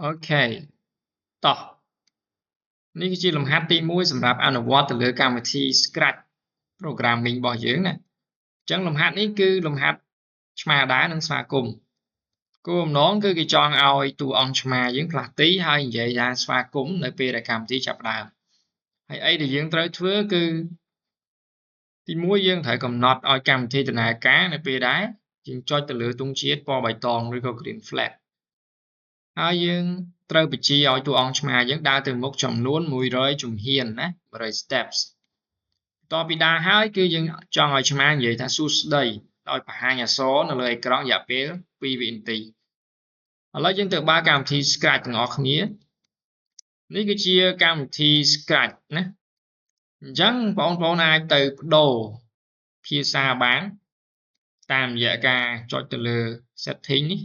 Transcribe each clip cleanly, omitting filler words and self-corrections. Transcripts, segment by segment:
OK តោះនេះគឺជាលំហាត់ទី1សម្រាប់អនុវត្តទៅលើកម្មវិធី Scratch Programming របស់យើងណាអញ្ចឹងលំហាត់នេះគឺលំហាត់ឆ្មាដែរនិងស្វាគមន៍គោលបំណងគឺគេចង់ឲ្យតួអង្គឆ្មាយើងផ្លាស់ទីហើយនិយាយថាស្វាគមន៍នៅពេលដែលកម្មវិធីចាប់ផ្ដើមហើយអីដែលយើងត្រូវធ្វើគឺទី1យើងត្រូវកំណត់ឲ្យកម្មវិធីដំណើរការនៅពេលដែលយើងចុចទៅលើទង់ជាតិពណ៌បៃតងឬក៏ green flag ហើយយើងត្រូវបញ្ជាឲ្យតួអង្គឆ្មាយើងដើរទៅមុខចំនួន100ជំហានណា100 steps បន្ទាប់ពីដើរហើយគឺយើងចង់ឲ្យឆ្មានិយាយថាសួស្តីដោយបង្ហាញអក្សរនៅលើអេក្រង់រយៈពេល2វិនាទីឥឡូវយើងទៅបើកកម្មវិធី Scratch ទាំងអស់គ្នានេះគឺជាកម្មវិធី Scratch ណាអញ្ចឹងបងប្អូនអាចទៅបដូរភាសាបានតាមរយៈការចុចទៅលើ setting នេះ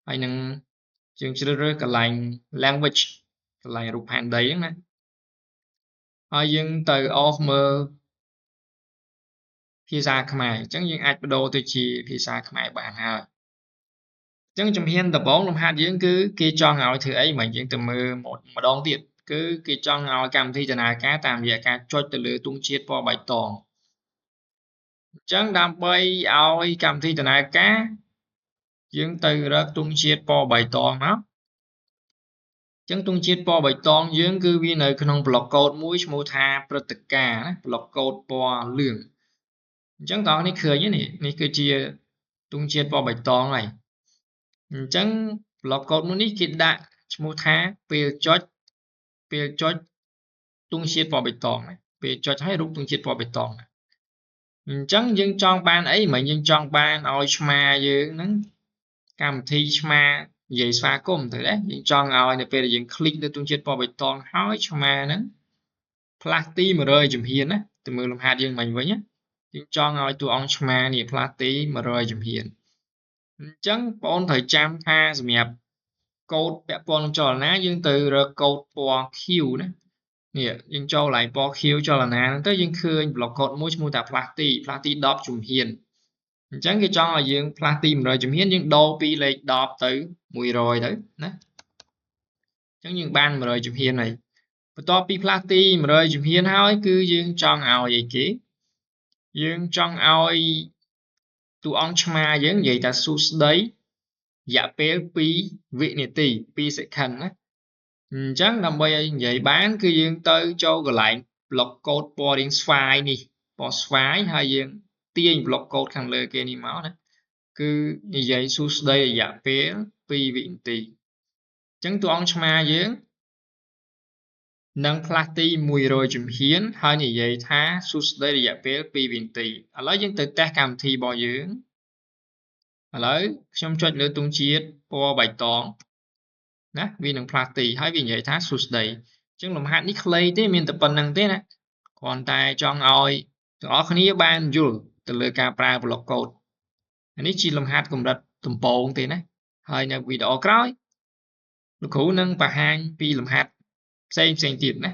ហើយនឹងយើងជ្រើសរើសកន្លែង language កន្លែងរូបផែនដីហ្នឹងណាហើយយើងទៅ off មើលភាសាខ្មែរអញ្ចឹងយើងអាចបដូរទៅជាភាសាខ្មែរបានហើយអញ្ចឹងជំហានដំបូងលំហាត់យើងគឺគេចង់ឲ្យធ្វើអីមិនយើងទៅមើលម្ដងទៀតគឺគេចង់ឲ្យកម្មវិធីដំណើរការតាមរយៈការចុចទៅលើទង់ជាតិពណ៌បៃតងអញ្ចឹងដើម្បីឲ្យកម្មវិធីដំណើរការយើងទៅរកទង់ជាតិពណ៌បៃតងមកអញ្ចឹងទង់ជាតិពណ៌បៃតងយើងគឺវានៅក្នុងប្លុកកូដមួយឈ្មោះថាព្រឹត្តិការណ៍ណាប្លុកកូដពណ៌លឿងអញ្ចឹងបងប្អូននេះឃើញទេនេះគឺជាទង់ជាតិពណ៌បៃតងហើយអញ្ចឹងប្លុកកូដមួយនេះគេដាក់ឈ្មោះថាពេលចុចទង់ជាតិពណ៌បៃតងពេលចុចឲ្យរូបទង់ជាតិពណ៌បៃតងអញ្ចឹងយើងចង់បានអីមិនយើងចង់បានឲ្យឆ្មាយើងហ្នឹងកម្មវិធីឆ្មានិយាយស្វាគមន៍ទៅដែរយើងចង់ឲ្យនៅពេលដែលយើងคลิกលើទង់ជាតិពណ៌បៃតងហើយឆ្មាហ្នឹងផ្លាស់ទី100ជំហានណាទៅមើលលំហាត់យើងមិញវិញណាយើងចង់ឲ្យតួអង្គឆ្មានេះផ្លាស់ទី100ជំហានអញ្ចឹងបងប្អូនត្រូវចាំថាសម្រាប់កូដពាក់ព័ន្ធនឹងចលនាយើងទៅរកកូដពណ៌ Q ណានេះយើងចូលកន្លែងពណ៌ Q ចលនាហ្នឹងទៅយើងឃើញប្លុកកូដមួយឈ្មោះថាផ្លាស់ទី10ជំហានអញ្ចឹងគេចង់ឲ្យយើងផ្លាស់ទី100ជំហានយើងដូរពីលេខ10ទៅ100ទៅណាអញ្ចឹងយើងបាន100ជំហានហើយបន្ទាប់ពីផ្លាស់ទី100ជំហានហើយគឺយើងចង់ឲ្យអីគេយើងចង់ឲ្យតួអង្គឆ្មាយើងនិយាយថាសួស្តីរយៈពេល2វិនាទី2 second ណាអញ្ចឹងដើម្បីឲ្យនិយាយបានគឺយើងទៅចូលកន្លែងប្លុកកូដពណ៌រាងស្វាយនេះពណ៌ស្វាយហើយយើងទាញប្លុកកូដខាងលើគេនេះមកណាគឺនិយាយសួស្តីរយៈពេល2វិនាទីអញ្ចឹងតួអង្គឆ្មាយើងនឹងផ្លាស់ទី100ជំហានហើយនិយាយថាសួស្តីរយៈពេល2វិនាទីឥឡូវយើងទៅតេស្តកម្មវិធីរបស់យើងឥឡូវខ្ញុំចុចលើទង់ជាតិពណ៌បៃតងណាវានឹងផ្លាស់ទីហើយវានិយាយថាសួស្តីអញ្ចឹងលំហាត់នេះខ្លីទេមានតែប៉ុណ្្នឹងទេណាគ្រាន់តែចង់ឲ្យទាំងអស់គ្នាបានយល់ទៅលើការប្រើប្លុកកូដនេះជាលំហាត់កម្រិតដំបូងទេណាហើយនៅវីដេអូក្រោយលោកគ្រូនឹងបង្ហាញពីលំហាត់ផ្សេងទៀតណា